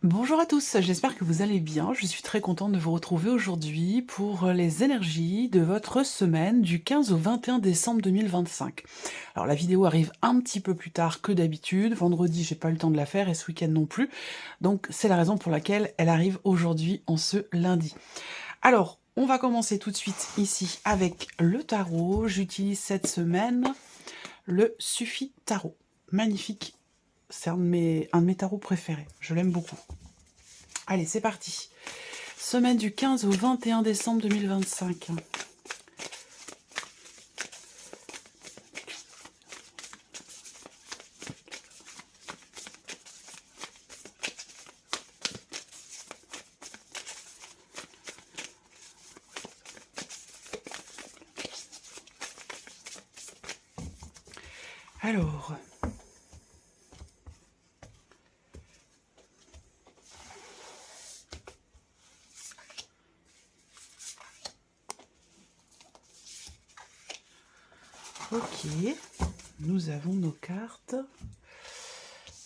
Bonjour à tous, j'espère que vous allez bien. Je suis très contente de vous retrouver aujourd'hui pour les énergies de votre semaine du 15 au 21 décembre 2025. Alors la vidéo arrive un petit peu plus tard que d'habitude. Vendredi, j'ai pas eu le temps de la faire et ce week-end non plus. Donc c'est la raison pour laquelle elle arrive aujourd'hui en ce lundi. Alors, on va commencer tout de suite ici avec le tarot. J'utilise cette semaine le Suffi Tarot. Magnifique. C'est un de mes tarots préférés. Je l'aime beaucoup. Allez, c'est parti. Semaine du 15 au 21 décembre 2025. Alors, ok, nous avons nos cartes.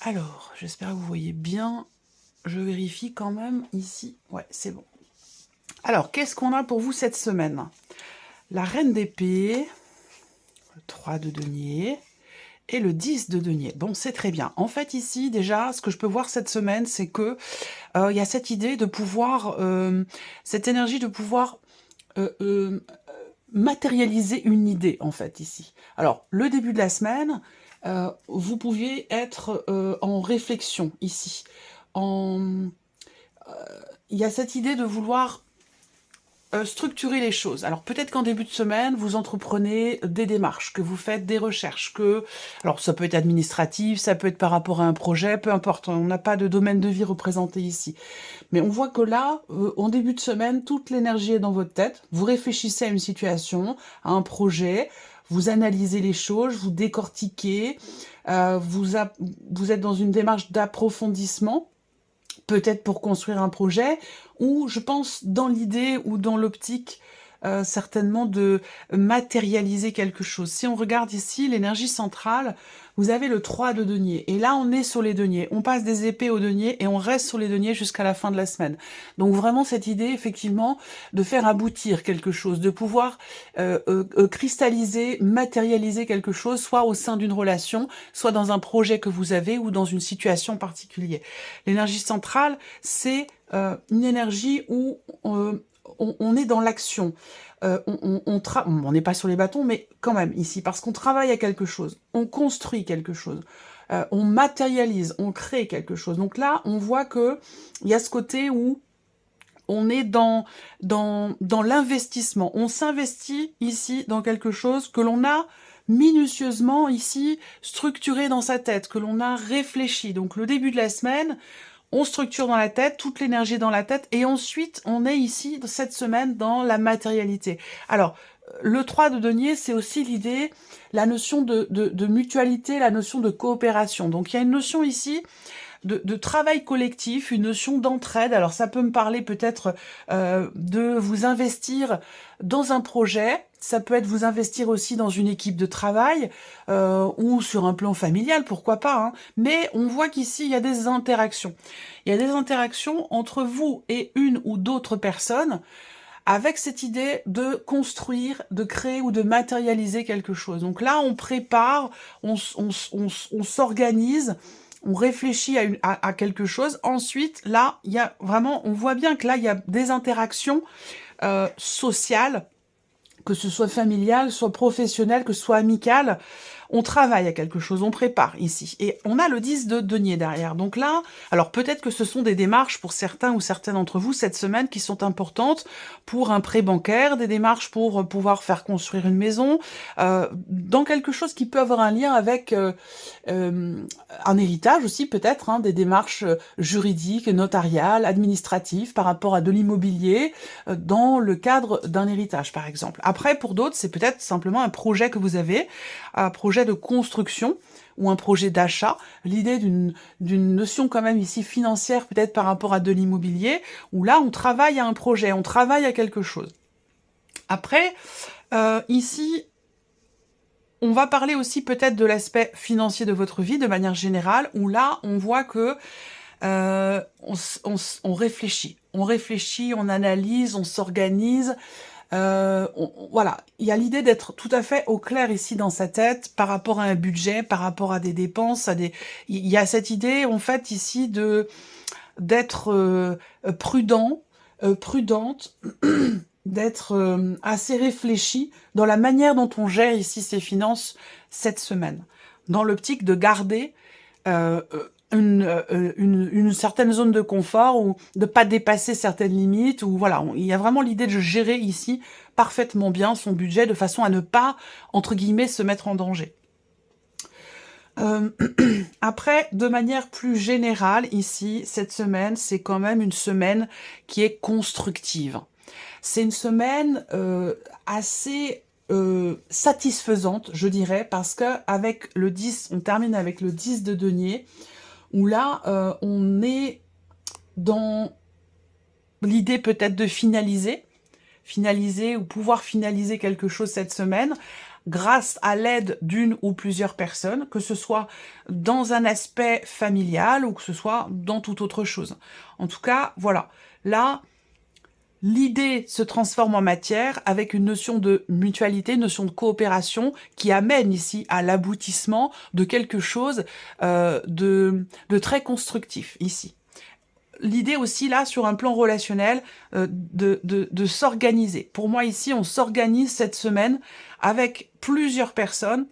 Alors, j'espère que vous voyez bien. Je vérifie quand même ici. Ouais, c'est bon. Alors, qu'est-ce qu'on a pour vous cette semaine? La reine d'épée, le 3 de denier et le 10 de denier. Bon, c'est très bien. En fait, ici, déjà, ce que je peux voir cette semaine, c'est que il y a cette idée de pouvoir, cette énergie de pouvoir matérialiser une idée, en fait, ici. Alors, le début de la semaine, vous pouviez être en réflexion, ici. Il y a cette idée de vouloir structurer les choses. Alors peut-être qu'en début de semaine, vous entreprenez des démarches, que vous faites des recherches, alors ça peut être administratif, ça peut être par rapport à un projet, peu importe, on n'a pas de domaine de vie représenté ici. Mais on voit que là, en début de semaine, toute l'énergie est dans votre tête, vous réfléchissez à une situation, à un projet, vous analysez les choses, vous décortiquez, vous êtes dans une démarche d'approfondissement, peut-être pour construire un projet, ou je pense dans l'idée ou dans l'optique certainement de matérialiser quelque chose. Si on regarde ici, l'énergie centrale, vous avez le 3 de denier. Et là, on est sur les deniers. On passe des épées aux deniers et on reste sur les deniers jusqu'à la fin de la semaine. Donc vraiment cette idée, effectivement, de faire aboutir quelque chose, de pouvoir cristalliser, matérialiser quelque chose, soit au sein d'une relation, soit dans un projet que vous avez ou dans une situation particulière. L'énergie centrale, c'est une énergie où on est dans l'action. On n'est pas sur les bâtons, mais quand même ici, parce qu'on travaille à quelque chose, on construit quelque chose, on matérialise, on crée quelque chose. Donc là, on voit que il y a ce côté où on est dans l'investissement. On s'investit ici dans quelque chose que l'on a minutieusement ici structuré dans sa tête, que l'on a réfléchi. Donc le début de la semaine, on structure dans la tête, toute l'énergie dans la tête, et ensuite, on est ici, cette semaine, dans la matérialité. Alors, le 3 de denier, c'est aussi l'idée, la notion de mutualité, la notion de coopération. Donc, il y a une notion ici de travail collectif, une notion d'entraide. Alors, ça peut me parler peut-être de vous investir dans un projet, ça peut être vous investir aussi dans une équipe de travail ou sur un plan familial, pourquoi pas. Hein. Mais on voit qu'ici, il y a des interactions. Il y a des interactions entre vous et une ou d'autres personnes avec cette idée de construire, de créer ou de matérialiser quelque chose. Donc là, on prépare, on s'organise, on réfléchit à quelque chose. Ensuite, là, il y a vraiment, on voit bien que là, il y a des interactions sociales, que ce soit familial, soit professionnel, que ce soit amical, on travaille à quelque chose, on prépare ici. Et on a le 10 de denier derrière. Donc là, alors peut-être que ce sont des démarches pour certains ou certaines d'entre vous cette semaine qui sont importantes pour un prêt bancaire, des démarches pour pouvoir faire construire une maison, dans quelque chose qui peut avoir un lien avec un héritage aussi peut-être, hein, des démarches juridiques, notariales, administratives par rapport à de l'immobilier dans le cadre d'un héritage par exemple. Après, pour d'autres, c'est peut-être simplement un projet que vous avez, un projet de construction ou un projet d'achat, l'idée d'une notion quand même ici financière peut-être par rapport à de l'immobilier, où là on travaille à un projet, on travaille à quelque chose. Après, ici, on va parler aussi peut-être de l'aspect financier de votre vie de manière générale, où là on voit que on réfléchit. On réfléchit, on analyse, on s'organise. Voilà, il y a l'idée d'être tout à fait au clair ici dans sa tête par rapport à un budget, par rapport à des dépenses, il y a cette idée en fait ici d'être prudent, prudente, d'être assez réfléchi dans la manière dont on gère ici ses finances cette semaine, dans l'optique de garder euh, une certaine zone de confort ou de pas dépasser certaines limites, ou voilà, il y a vraiment l'idée de gérer ici parfaitement bien son budget de façon à ne pas, entre guillemets, se mettre en danger. Après, de manière plus générale, ici, cette semaine, c'est quand même une semaine qui est constructive. C'est une semaine assez satisfaisante, je dirais, parce que avec le 10, on termine avec le 10 de denier, où là, on est dans l'idée peut-être de finaliser ou pouvoir finaliser quelque chose cette semaine, grâce à l'aide d'une ou plusieurs personnes, que ce soit dans un aspect familial ou que ce soit dans toute autre chose. En tout cas, voilà. Là, l'idée se transforme en matière avec une notion de mutualité, une notion de coopération qui amène ici à l'aboutissement de quelque chose de très constructif ici. L'idée aussi, là, sur un plan relationnel, de s'organiser. Pour moi, ici, on s'organise cette semaine avec plusieurs personnes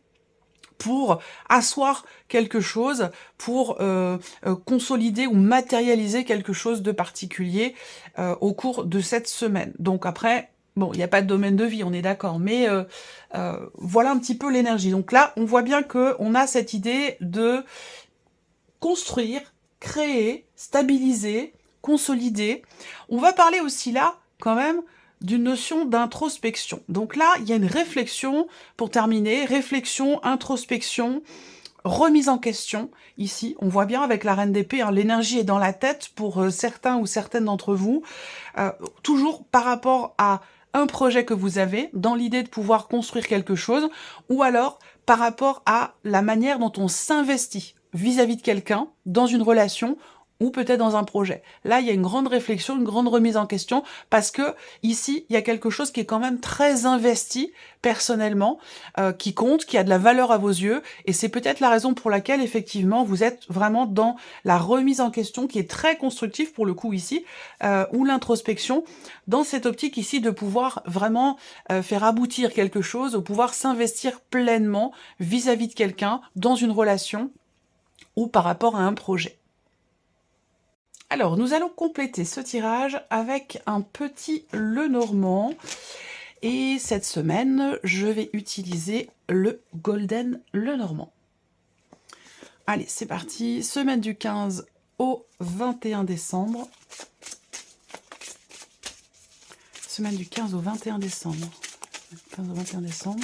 pour asseoir quelque chose, pour consolider ou matérialiser quelque chose de particulier au cours de cette semaine. Donc après, bon, il n'y a pas de domaine de vie, on est d'accord, mais voilà un petit peu l'énergie. Donc là, on voit bien qu'on a cette idée de construire, créer, stabiliser, consolider. On va parler aussi là, quand même, d'une notion d'introspection. Donc là, il y a une réflexion, pour terminer, réflexion, introspection, remise en question. Ici, on voit bien avec la reine d'épée, hein, l'énergie est dans la tête pour certains ou certaines d'entre vous, toujours par rapport à un projet que vous avez, dans l'idée de pouvoir construire quelque chose, ou alors par rapport à la manière dont on s'investit vis-à-vis de quelqu'un, dans une relation, ou peut-être dans un projet. Là, il y a une grande réflexion, une grande remise en question, parce que ici, il y a quelque chose qui est quand même très investi personnellement, qui compte, qui a de la valeur à vos yeux, et c'est peut-être la raison pour laquelle, effectivement, vous êtes vraiment dans la remise en question, qui est très constructive pour le coup ici, ou l'introspection, dans cette optique ici de pouvoir vraiment faire aboutir quelque chose, de pouvoir s'investir pleinement vis-à-vis de quelqu'un, dans une relation, ou par rapport à un projet. Alors, nous allons compléter ce tirage avec un petit Lenormand. Et cette semaine, je vais utiliser le Golden Lenormand. Allez, c'est parti. Semaine du 15 au 21 décembre. Semaine du 15 au 21 décembre. 15 au 21 décembre.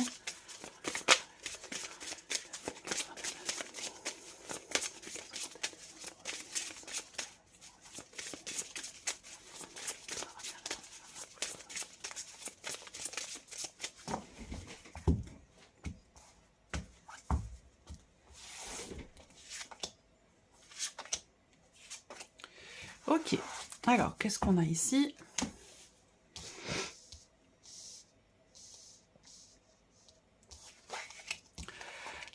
Ok, alors qu'est-ce qu'on a ici?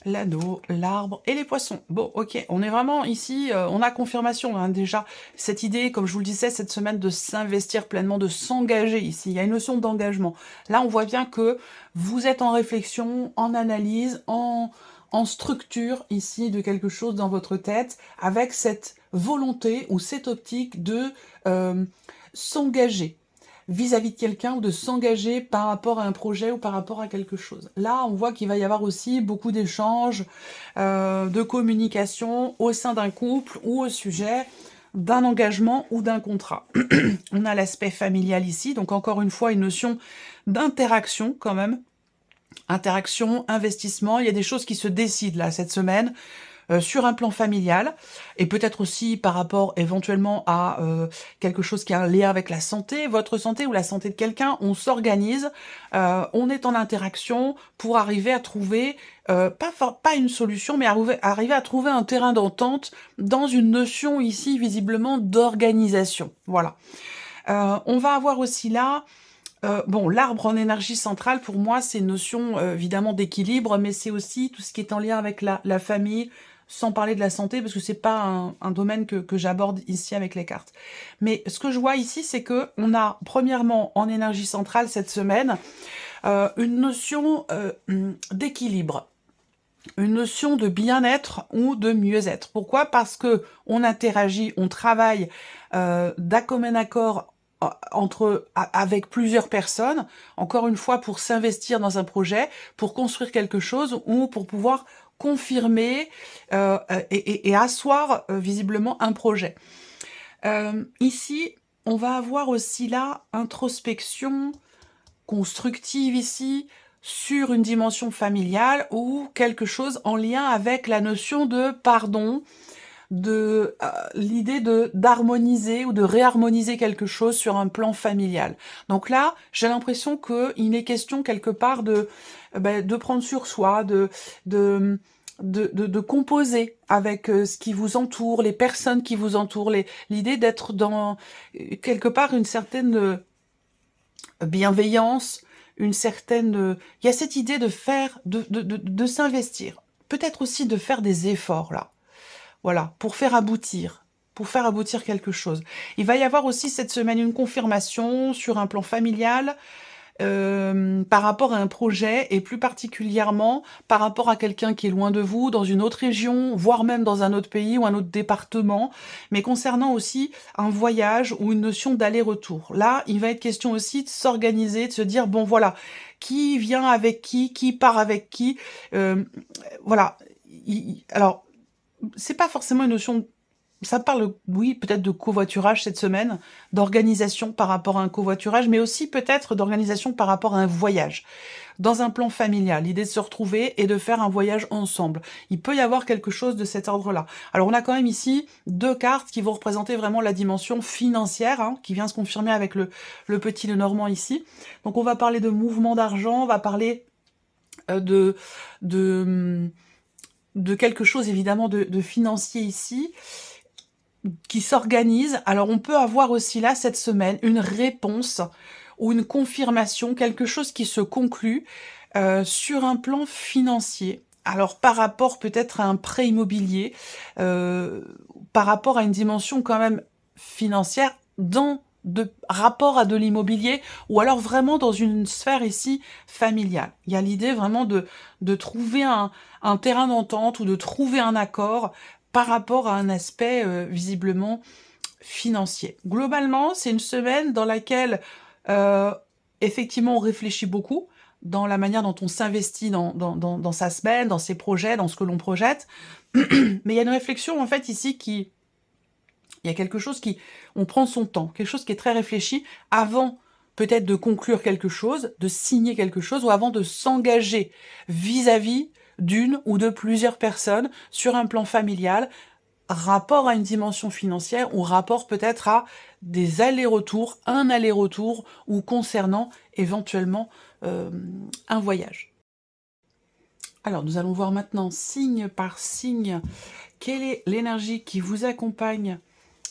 L'anneau, l'arbre et les poissons. Bon, ok, on est vraiment ici, on a confirmation hein, déjà. Cette idée, comme je vous le disais, cette semaine de s'investir pleinement, de s'engager ici. Il y a une notion d'engagement. Là, on voit bien que vous êtes en réflexion, en analyse, en structure ici de quelque chose dans votre tête, avec cette volonté ou cette optique de s'engager vis-à-vis de quelqu'un ou de s'engager par rapport à un projet ou par rapport à quelque chose. Là, on voit qu'il va y avoir aussi beaucoup d'échanges, de communication au sein d'un couple ou au sujet d'un engagement ou d'un contrat. On a l'aspect familial ici, donc encore une fois, une notion d'interaction quand même. Interaction, investissement, il y a des choses qui se décident là cette semaine. sur un plan familial, et peut-être aussi par rapport éventuellement à quelque chose qui a un lien avec la santé, votre santé ou la santé de quelqu'un. On s'organise, on est en interaction pour arriver à trouver, pas une solution, mais arriver à trouver un terrain d'entente dans une notion ici visiblement d'organisation. Voilà. On va avoir aussi là, bon, l'arbre en énergie centrale, pour moi, c'est une notion évidemment d'équilibre, mais c'est aussi tout ce qui est en lien avec la famille, sans parler de la santé, parce que c'est pas un domaine que j'aborde ici avec les cartes. Mais ce que je vois ici, c'est que on a premièrement en énergie centrale cette semaine une notion d'équilibre, une notion de bien-être ou de mieux-être. Pourquoi? Parce que on interagit, on travaille d'un commun accord avec plusieurs personnes, encore une fois pour s'investir dans un projet, pour construire quelque chose ou pour pouvoir confirmer et asseoir visiblement un projet. Ici, on va avoir aussi là introspection constructive ici, sur une dimension familiale ou quelque chose en lien avec la notion de pardon, de l'idée d'harmoniser ou de réharmoniser quelque chose sur un plan familial. Donc là, j'ai l'impression qu'il est question quelque part de prendre sur soi, de composer avec ce qui vous entoure, les personnes qui vous entourent, l'idée d'être dans quelque part une certaine bienveillance, une certaine... Il y a cette idée de faire, de s'investir. Peut-être aussi de faire des efforts, là. Voilà, pour faire aboutir quelque chose. Il va y avoir aussi cette semaine une confirmation sur un plan familial, par rapport à un projet, et plus particulièrement par rapport à quelqu'un qui est loin de vous, dans une autre région, voire même dans un autre pays ou un autre département, mais concernant aussi un voyage ou une notion d'aller-retour. Là, il va être question aussi de s'organiser, de se dire, bon voilà, qui vient avec qui part avec qui, voilà. Alors, c'est pas forcément une notion... Ça parle, oui, peut-être de covoiturage cette semaine, d'organisation par rapport à un covoiturage, mais aussi peut-être d'organisation par rapport à un voyage. Dans un plan familial, l'idée de se retrouver et de faire un voyage ensemble. Il peut y avoir quelque chose de cet ordre-là. Alors on a quand même ici deux cartes qui vont représenter vraiment la dimension financière, hein, qui vient se confirmer avec le petit Lenormand ici. Donc on va parler de mouvement d'argent, on va parler de quelque chose évidemment de financier ici, qui s'organise. Alors on peut avoir aussi là cette semaine une réponse ou une confirmation, quelque chose qui se conclut sur un plan financier. Alors par rapport peut-être à un prêt immobilier, par rapport à une dimension quand même financière de rapport à de l'immobilier, ou alors vraiment dans une sphère ici familiale. Il y a l'idée vraiment de trouver un terrain d'entente ou de trouver un accord par rapport à un aspect visiblement financier. Globalement, c'est une semaine dans laquelle effectivement on réfléchit beaucoup dans la manière dont on s'investit dans sa semaine, dans ses projets, dans ce que l'on projette. Mais il y a une réflexion en fait ici qui... Il y a quelque chose qui... On prend son temps, quelque chose qui est très réfléchi avant peut-être de conclure quelque chose, de signer quelque chose, ou avant de s'engager vis-à-vis d'une ou de plusieurs personnes sur un plan familial, rapport à une dimension financière ou rapport peut-être à des allers-retours, un aller-retour ou concernant éventuellement un voyage. Alors nous allons voir maintenant signe par signe quelle est l'énergie qui vous accompagne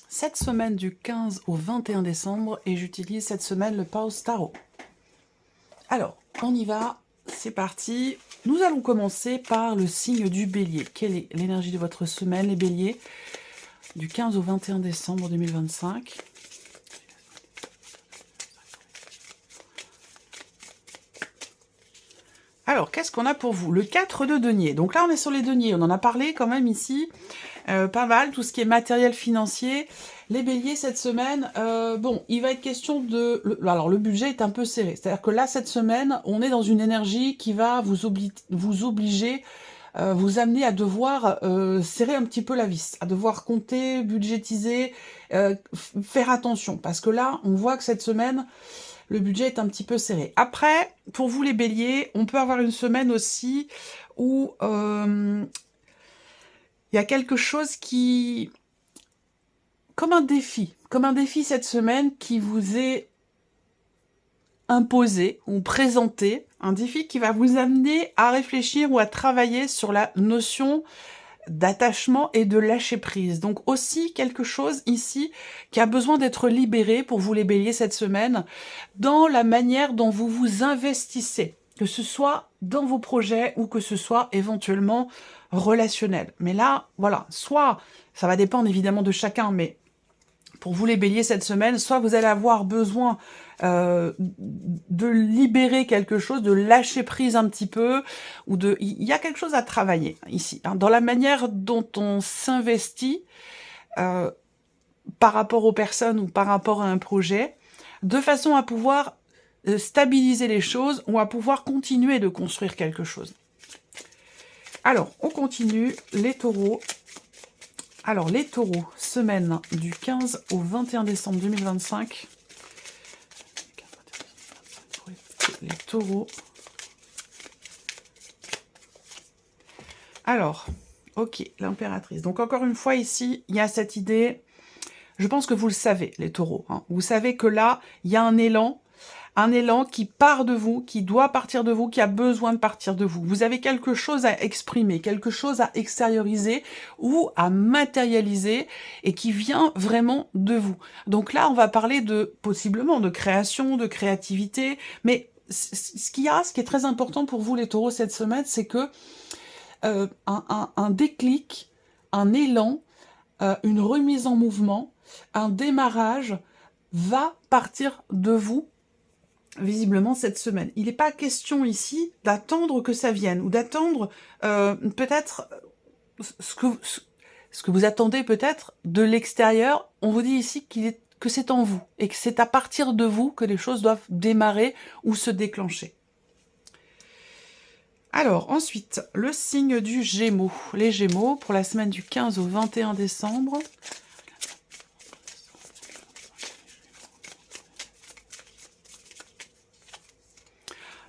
cette semaine du 15 au 21 décembre, et j'utilise cette semaine le Pause Tarot. Alors, on y va, c'est parti. Nous allons commencer par le signe du Bélier. Quelle est l'énergie de votre semaine, les Béliers, du 15 au 21 décembre 2025? Alors, qu'est-ce qu'on a pour vous? Le 4 de denier. Donc là, on est sur les deniers. On en a parlé quand même ici. Pas mal, tout ce qui est matériel financier. Les béliers, cette semaine, bon, il va être question de... Alors, le budget est un peu serré. C'est-à-dire que là, cette semaine, on est dans une énergie qui va vous obliger, vous amener à devoir serrer un petit peu la vis, à devoir compter, budgétiser, faire attention. Parce que là, on voit que cette semaine... Le budget est un petit peu serré. Après, pour vous les béliers, on peut avoir une semaine aussi où il y a quelque chose qui... comme un défi cette semaine qui vous est imposé ou présenté, un défi qui va vous amener à réfléchir ou à travailler sur la notion d'attachement et de lâcher prise. Donc aussi quelque chose ici qui a besoin d'être libéré pour vous les béliers cette semaine dans la manière dont vous vous investissez, que ce soit dans vos projets ou que ce soit éventuellement relationnel. Mais là, voilà, soit, ça va dépendre évidemment de chacun, mais pour vous les béliers cette semaine, soit vous allez avoir besoin de libérer quelque chose, de lâcher prise un petit peu, ou de... Il y a quelque chose à travailler ici, hein, dans la manière dont on s'investit par rapport aux personnes ou par rapport à un projet, de façon à pouvoir stabiliser les choses ou à pouvoir continuer de construire quelque chose. Alors, on continue, les taureaux. Alors, les taureaux, semaine du 15 au 21 décembre 2025. Les taureaux. Alors, ok, l'impératrice. Donc, encore une fois, ici, il y a cette idée. Je pense que vous le savez, les taureaux. Hein. Vous savez que là, il y a un élan qui part de vous, qui doit partir de vous, qui a besoin de partir de vous. Vous avez quelque chose à exprimer, quelque chose à extérioriser ou à matérialiser et qui vient vraiment de vous. Donc là, on va parler de, possiblement, de création, de créativité, mais ce qui est très important pour vous, les taureaux, cette semaine, c'est que un déclic, un élan, une remise en mouvement, un démarrage va partir de vous visiblement cette semaine. Il n'est pas question ici d'attendre que ça vienne ou d'attendre peut-être ce que vous attendez peut-être de l'extérieur. On vous dit ici que c'est en vous et que c'est à partir de vous que les choses doivent démarrer ou se déclencher. Alors, ensuite, le signe du Gémeaux. Les Gémeaux, pour la semaine du 15 au 21 décembre.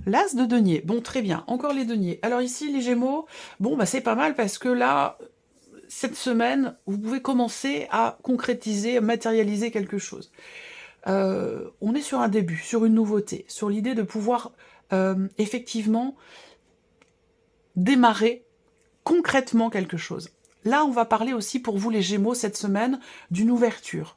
L'As de denier. Bon, très bien. Encore les deniers. Alors ici, les Gémeaux, bon, bah, c'est pas mal parce que là, cette semaine, vous pouvez commencer à concrétiser, à matérialiser quelque chose. On est sur un début, sur une nouveauté, sur l'idée de pouvoir effectivement démarrer concrètement quelque chose. Là, on va parler aussi pour vous, les Gémeaux, cette semaine, d'une ouverture,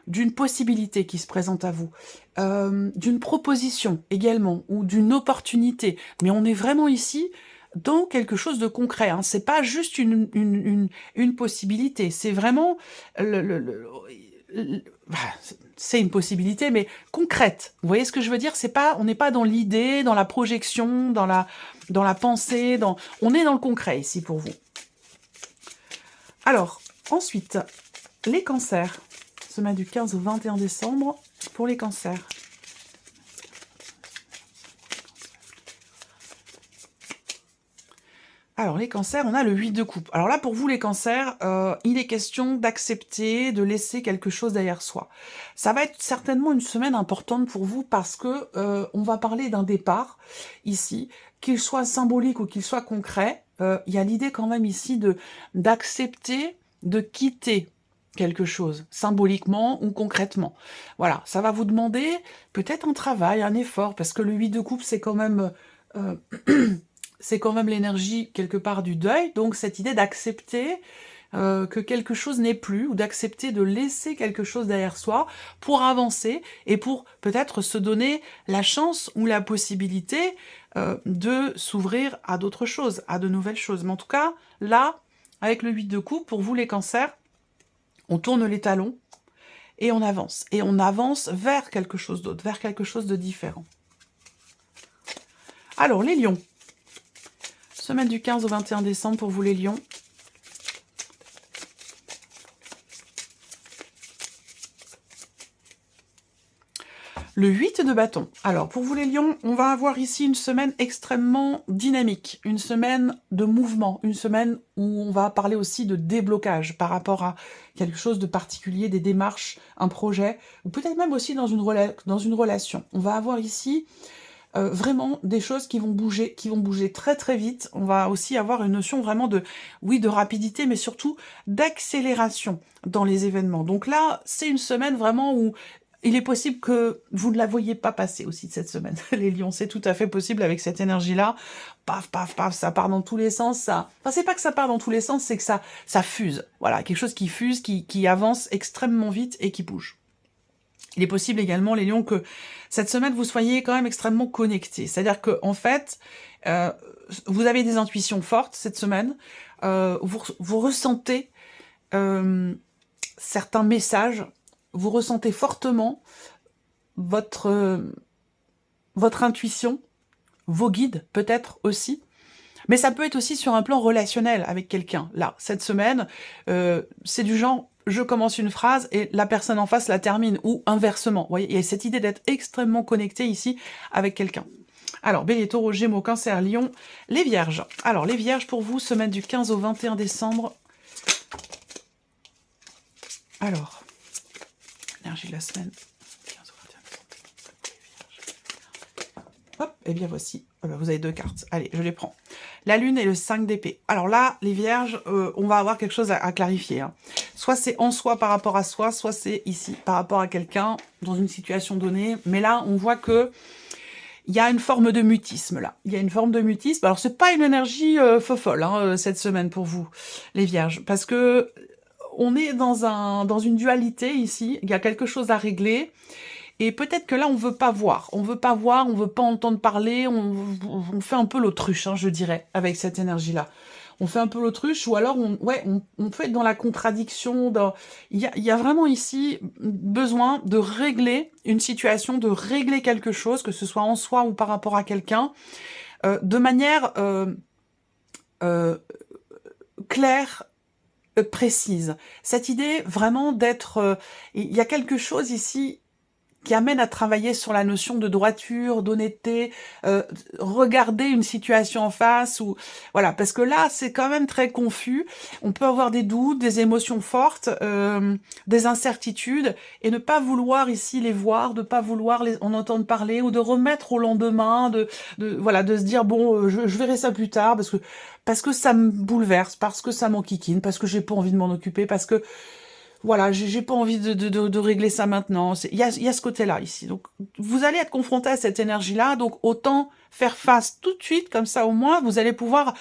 d'une possibilité qui se présente à vous, d'une proposition également, ou d'une opportunité. Mais on est vraiment ici dans quelque chose de concret. Hein. C'est pas juste une possibilité, c'est vraiment... c'est une possibilité, mais concrète. Vous voyez ce que je veux dire? On n'est pas dans l'idée, dans la projection, dans la pensée, on est dans le concret ici pour vous. Alors, ensuite, les cancers. Semaine du 15 au 21 décembre pour les cancers. Alors, les cancers, on a le 8 de coupe. Alors là, pour vous, les cancers, il est question d'accepter, de laisser quelque chose derrière soi. Ça va être certainement une semaine importante pour vous parce que on va parler d'un départ ici, qu'il soit symbolique ou qu'il soit concret. Il y a l'idée quand même ici d'accepter, de quitter quelque chose, symboliquement ou concrètement. Voilà, ça va vous demander peut-être un travail, un effort, parce que le 8 de coupe, c'est quand même... c'est quand même l'énergie, quelque part, du deuil, donc cette idée d'accepter que quelque chose n'est plus, ou d'accepter de laisser quelque chose derrière soi pour avancer, et pour peut-être se donner la chance ou la possibilité de s'ouvrir à d'autres choses, à de nouvelles choses. Mais en tout cas, là, avec le 8 de coupe, pour vous les cancers, on tourne les talons et on avance. Et on avance vers quelque chose d'autre, vers quelque chose de différent. Alors, les lions. Semaine du 15 au 21 décembre pour vous les lions. Le 8 de bâton. Alors, pour vous les lions, on va avoir ici une semaine extrêmement dynamique, une semaine de mouvement, une semaine où on va parler aussi de déblocage par rapport à quelque chose de particulier, des démarches, un projet, ou peut-être même aussi dans une relation. On va avoir ici vraiment des choses qui vont bouger très très vite. On va aussi avoir une notion vraiment de, oui, de rapidité, mais surtout d'accélération dans les événements. Donc là, c'est une semaine vraiment où il est possible que vous ne la voyez pas passer aussi de cette semaine. Les lions, c'est tout à fait possible avec cette énergie-là. Paf, paf, paf, ça part dans tous les sens. Ça... Enfin, c'est pas que ça part dans tous les sens, c'est que ça fuse. Voilà, quelque chose qui fuse, qui avance extrêmement vite et qui bouge. Il est possible également, les lions, que cette semaine, vous soyez quand même extrêmement connectés. C'est-à-dire que, en fait, vous avez des intuitions fortes cette semaine. Vous ressentez certains messages. Vous ressentez fortement votre intuition, vos guides peut-être aussi. Mais ça peut être aussi sur un plan relationnel avec quelqu'un. Là, cette semaine, c'est du genre, je commence une phrase et la personne en face la termine, ou inversement. Vous voyez, il y a cette idée d'être extrêmement connecté ici avec quelqu'un. Alors, Bélier, Taureau, Gémeaux, Cancer, Lion, les Vierges. Alors, les Vierges, pour vous, semaine du 15 au 21 décembre. Alors, énergie de la semaine, 15 au 21 décembre. Hop, et bien voici. Vous avez 2 cartes. Allez, je les prends. La Lune et le 5 d'épée. Alors là, les Vierges, on va avoir quelque chose à clarifier. Hein. Soit c'est en soi par rapport à soi, soit c'est ici par rapport à quelqu'un, dans une situation donnée. Mais là, on voit que il y a une forme de mutisme, là. Il y a une forme de mutisme. Alors, c'est pas une énergie fofolle, hein, cette semaine pour vous, les Vierges. Parce que on est dans une dualité ici. Il y a quelque chose à régler. Et peut-être que là, on veut pas voir. On veut pas voir, on veut pas entendre parler. On fait un peu l'autruche, hein, je dirais, avec cette énergie-là. On fait un peu l'autruche, ou alors on peut être dans la contradiction. Il y a vraiment ici besoin de régler une situation, de régler quelque chose, que ce soit en soi ou par rapport à quelqu'un, de manière claire, précise. Cette idée vraiment d'être... il y a quelque chose ici qui amène à travailler sur la notion de droiture, d'honnêteté, regarder une situation en face, ou voilà, parce que là, c'est quand même très confus. On peut avoir des doutes, des émotions fortes, des incertitudes, et ne pas vouloir ici les voir, de pas vouloir en entendre parler, ou de remettre au lendemain, voilà, de se dire bon, je verrai ça plus tard, parce que ça me bouleverse, parce que ça m'enquiquine, parce que j'ai pas envie de m'en occuper, parce que voilà, j'ai pas envie de régler ça maintenant. Il y a ce côté-là ici. Donc, vous allez être confronté à cette énergie-là, donc autant faire face tout de suite, comme ça au moins, vous allez pouvoir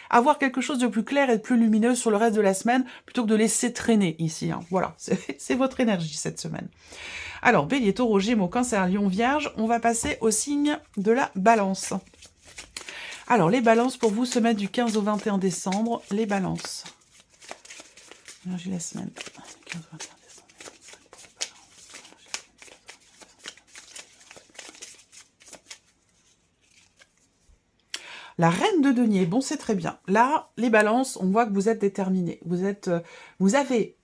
avoir quelque chose de plus clair et de plus lumineux sur le reste de la semaine, plutôt que de laisser traîner ici. Hein. Voilà, c'est votre énergie cette semaine. Alors, Bélier, Taureau, Gémeaux, Cancer, Lion, Vierge, on va passer au signe de la Balance. Alors, les Balances pour vous, semaine du 15 au 21 décembre, les Balances. Énergie de la semaine. 15, 21 décembre, 25 pour les balances. La reine de denier, bon, c'est très bien. Là, les balances, on voit que vous êtes déterminés. Vous avez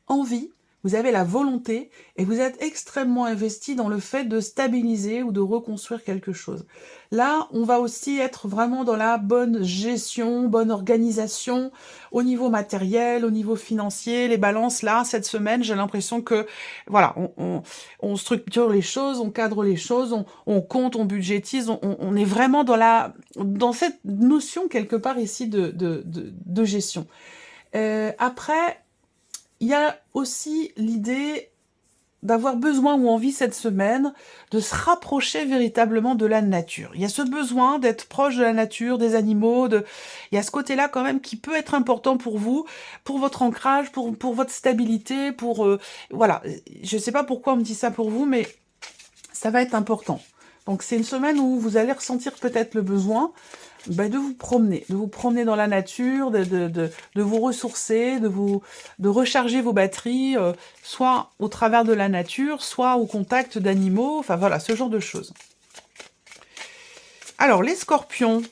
envie, vous avez la volonté, et vous êtes extrêmement investi dans le fait de stabiliser ou de reconstruire quelque chose. Là, on va aussi être vraiment dans la bonne gestion, bonne organisation, au niveau matériel, au niveau financier. Les balances, là, cette semaine, j'ai l'impression que, voilà, on structure les choses, on cadre les choses, on compte, on budgétise, on est vraiment dans cette notion, quelque part, ici, de gestion. Après, il y a aussi l'idée d'avoir besoin ou envie cette semaine de se rapprocher véritablement de la nature. Il y a ce besoin d'être proche de la nature, des animaux, il y a ce côté-là quand même qui peut être important pour vous, pour votre ancrage, pour votre stabilité, voilà. Je ne sais pas pourquoi on me dit ça pour vous, mais ça va être important. Donc c'est une semaine où vous allez ressentir peut-être le besoin de vous promener dans la nature, de vous ressourcer, de recharger vos batteries, soit au travers de la nature, soit au contact d'animaux, enfin voilà, ce genre de choses. Alors, les scorpions.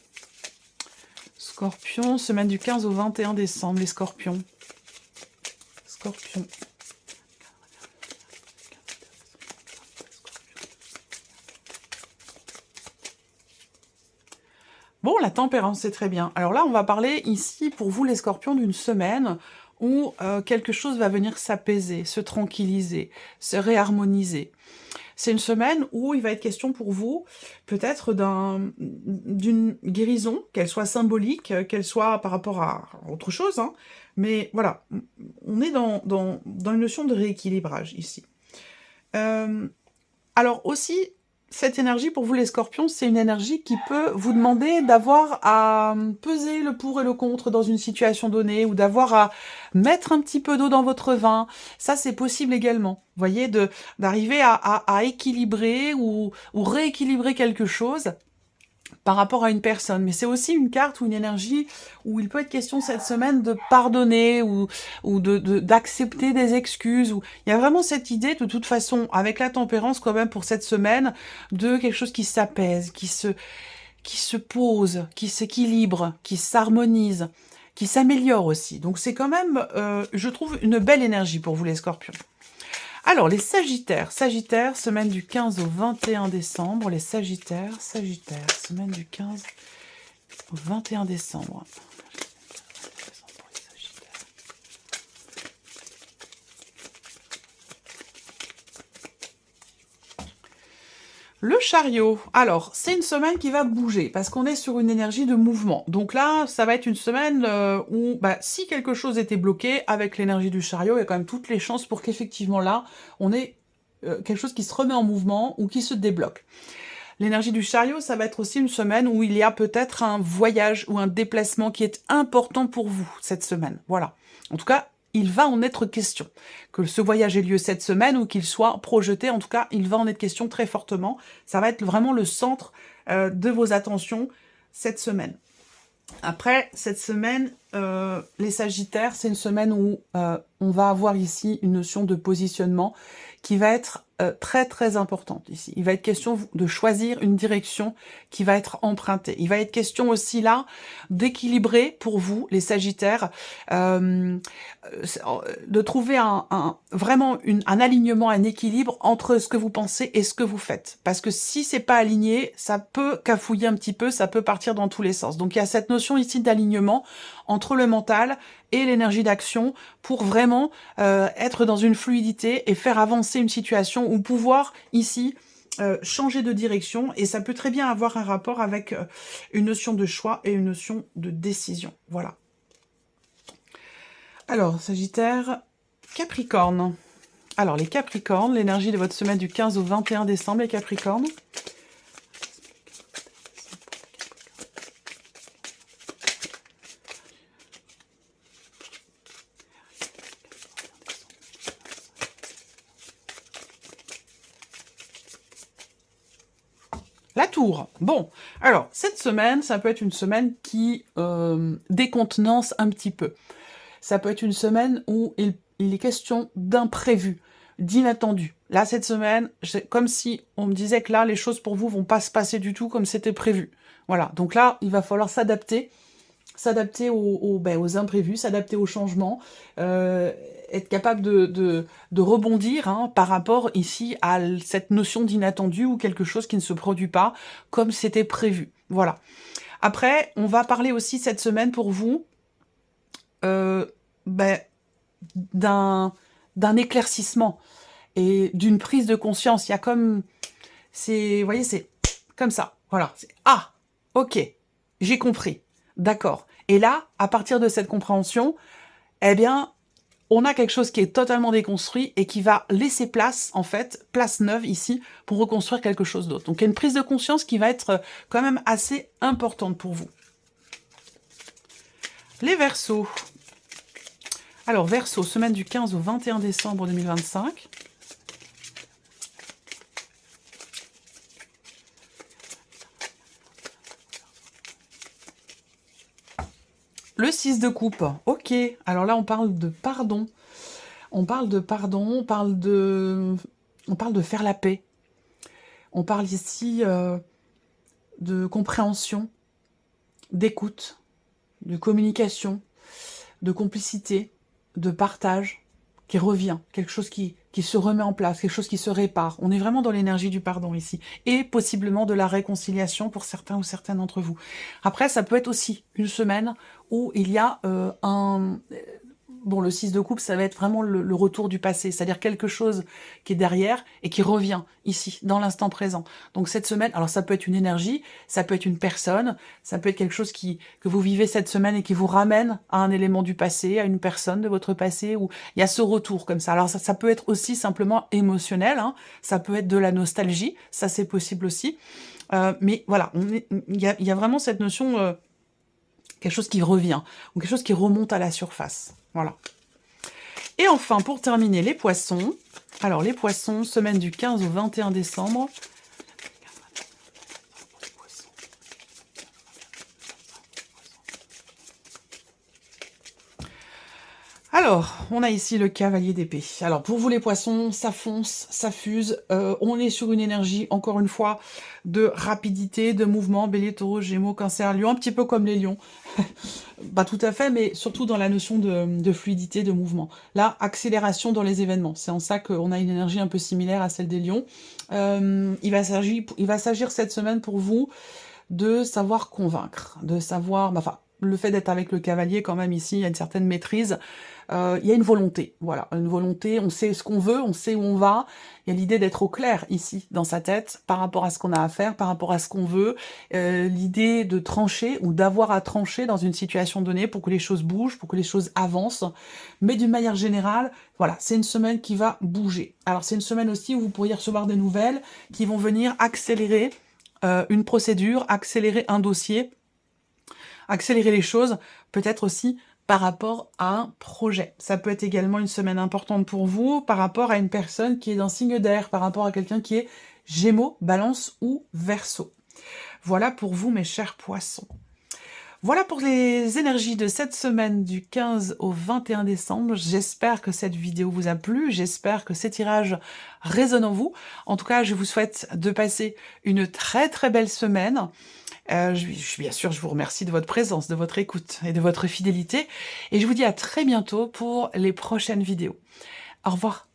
Scorpions, semaine du 15 au 21 décembre, les scorpions. Scorpions. Bon, la tempérance, c'est très bien. Alors là, on va parler ici, pour vous les scorpions, d'une semaine où quelque chose va venir s'apaiser, se tranquilliser, se réharmoniser. c'est une semaine où il va être question pour vous, peut-être d'une guérison, qu'elle soit symbolique, qu'elle soit par rapport à autre chose, hein. Mais voilà, on est dans une notion de rééquilibrage ici. Alors aussi, cette énergie, pour vous les scorpions, c'est une énergie qui peut vous demander d'avoir à peser le pour et le contre dans une situation donnée, ou d'avoir à mettre un petit peu d'eau dans votre vin. Ça, c'est possible également. Vous voyez, d'arriver à équilibrer ou rééquilibrer quelque chose par rapport à une personne. Mais c'est aussi une carte ou une énergie où il peut être question cette semaine de pardonner ou d'accepter des excuses. Il y a vraiment cette idée, de toute façon, avec la tempérance quand même pour cette semaine, de quelque chose qui s'apaise, qui se pose, qui s'équilibre, qui s'harmonise, qui s'améliore aussi. Donc c'est quand même, je trouve, une belle énergie pour vous les scorpions. Alors, les Sagittaires. Sagittaires, semaine du 15 au 21 décembre. Les Sagittaires, semaine du 15 au 21 décembre. Le Chariot, alors, c'est une semaine qui va bouger, parce qu'on est sur une énergie de mouvement. Donc là, ça va être une semaine où, si quelque chose était bloqué, avec l'énergie du Chariot, il y a quand même toutes les chances pour qu'effectivement là, on ait quelque chose qui se remet en mouvement ou qui se débloque. L'énergie du Chariot, ça va être aussi une semaine où il y a peut-être un voyage ou un déplacement qui est important pour vous, cette semaine. Voilà. En tout cas, il va en être question. Que ce voyage ait lieu cette semaine ou qu'il soit projeté, en tout cas, il va en être question très fortement. Ça va être vraiment le centre de vos attentions cette semaine. Après, cette semaine, les Sagittaires, c'est une semaine où on va avoir ici une notion de positionnement qui va être très très importante ici. Il va être question de choisir une direction qui va être empruntée. Il va être question aussi là d'équilibrer pour vous, les Sagittaires, de trouver vraiment un alignement, un équilibre entre ce que vous pensez et ce que vous faites. Parce que si c'est pas aligné, ça peut cafouiller un petit peu, ça peut partir dans tous les sens. Donc il y a cette notion ici d'alignement entre le mental et l'énergie d'action pour vraiment être dans une fluidité et faire avancer une situation ou pouvoir ici changer de direction. Et ça peut très bien avoir un rapport avec une notion de choix et une notion de décision. Voilà. Alors, Sagittaire, Capricorne. Alors, les Capricornes, l'énergie de votre semaine du 15 au 21 décembre, les Capricornes. La tour. Bon, alors, cette semaine, ça peut être une semaine qui décontenance un petit peu. Ça peut être une semaine où il est question d'imprévu, d'inattendu. Là, cette semaine, c'est comme si on me disait que là, les choses pour vous vont pas se passer du tout comme c'était prévu. Voilà, donc là, il va falloir s'adapter aux imprévus, s'adapter aux changements, être capable de rebondir par rapport ici à cette notion d'inattendu ou quelque chose qui ne se produit pas comme c'était prévu. Voilà. Après, on va parler aussi cette semaine pour vous d'un éclaircissement et d'une prise de conscience. Il y a comme... vous voyez, c'est comme ça. Voilà. Ah, ok, j'ai compris. D'accord. Et là, à partir de cette compréhension, eh bien, on a quelque chose qui est totalement déconstruit et qui va laisser place, en fait, place neuve ici, pour reconstruire quelque chose d'autre. Donc, il y a une prise de conscience qui va être quand même assez importante pour vous. Les Verseaux. Alors, Verseau, semaine du 15 au 21 décembre 2025. Le 6 de coupe, ok. Alors là, on parle de pardon. On parle de pardon, on parle de faire la paix. On parle ici de compréhension, d'écoute, de communication, de complicité, de partage, qui revient, quelque chose qui se remet en place, quelque chose qui se répare. On est vraiment dans l'énergie du pardon ici. Et possiblement de la réconciliation pour certains ou certaines d'entre vous. Après, ça peut être aussi une semaine où il y a bon, le 6 de coupe, ça va être vraiment le retour du passé, c'est-à-dire quelque chose qui est derrière et qui revient ici, dans l'instant présent. Donc cette semaine, alors ça peut être une énergie, ça peut être une personne, ça peut être quelque chose que vous vivez cette semaine et qui vous ramène à un élément du passé, à une personne de votre passé, où il y a ce retour comme ça. Alors ça peut être aussi simplement émotionnel, hein, ça peut être de la nostalgie, ça c'est possible aussi. Mais voilà, il y a vraiment cette notion... quelque chose qui revient, ou quelque chose qui remonte à la surface. Voilà. Et enfin, pour terminer, les poissons. Alors, les poissons, semaine du 15 au 21 décembre. Alors, on a ici le cavalier d'épée. Alors, pour vous les poissons, ça fonce, ça fuse. On est sur une énergie, encore une fois, de rapidité, de mouvement. Bélier, taureau, gémeaux, cancer, lion, un petit peu comme les lions. Pas tout à fait, mais surtout dans la notion de fluidité, de mouvement. Là, accélération dans les événements. C'est en ça qu'on a une énergie un peu similaire à celle des lions. Il va s'agir cette semaine pour vous de savoir convaincre, de savoir... Enfin, le fait d'être avec le cavalier, quand même, ici, il y a une certaine maîtrise. Il y a une volonté, voilà, une volonté, on sait ce qu'on veut, on sait où on va. Il y a l'idée d'être au clair, ici, dans sa tête, par rapport à ce qu'on a à faire, par rapport à ce qu'on veut. L'idée de trancher, ou d'avoir à trancher dans une situation donnée pour que les choses bougent, pour que les choses avancent. Mais d'une manière générale, voilà, c'est une semaine qui va bouger. Alors, c'est une semaine aussi où vous pourriez recevoir des nouvelles qui vont venir accélérer une procédure, accélérer un dossier, accélérer les choses, peut-être aussi par rapport à un projet. Ça peut être également une semaine importante pour vous, par rapport à une personne qui est dans signe d'air, par rapport à quelqu'un qui est Gémeaux, Balance ou Verseau. Voilà pour vous, mes chers poissons. Voilà pour les énergies de cette semaine du 15 au 21 décembre. J'espère que cette vidéo vous a plu, j'espère que ces tirages résonnent en vous. En tout cas, je vous souhaite de passer une très très belle semaine. Bien sûr, je vous remercie de votre présence, de votre écoute et de votre fidélité. Et je vous dis à très bientôt pour les prochaines vidéos. Au revoir.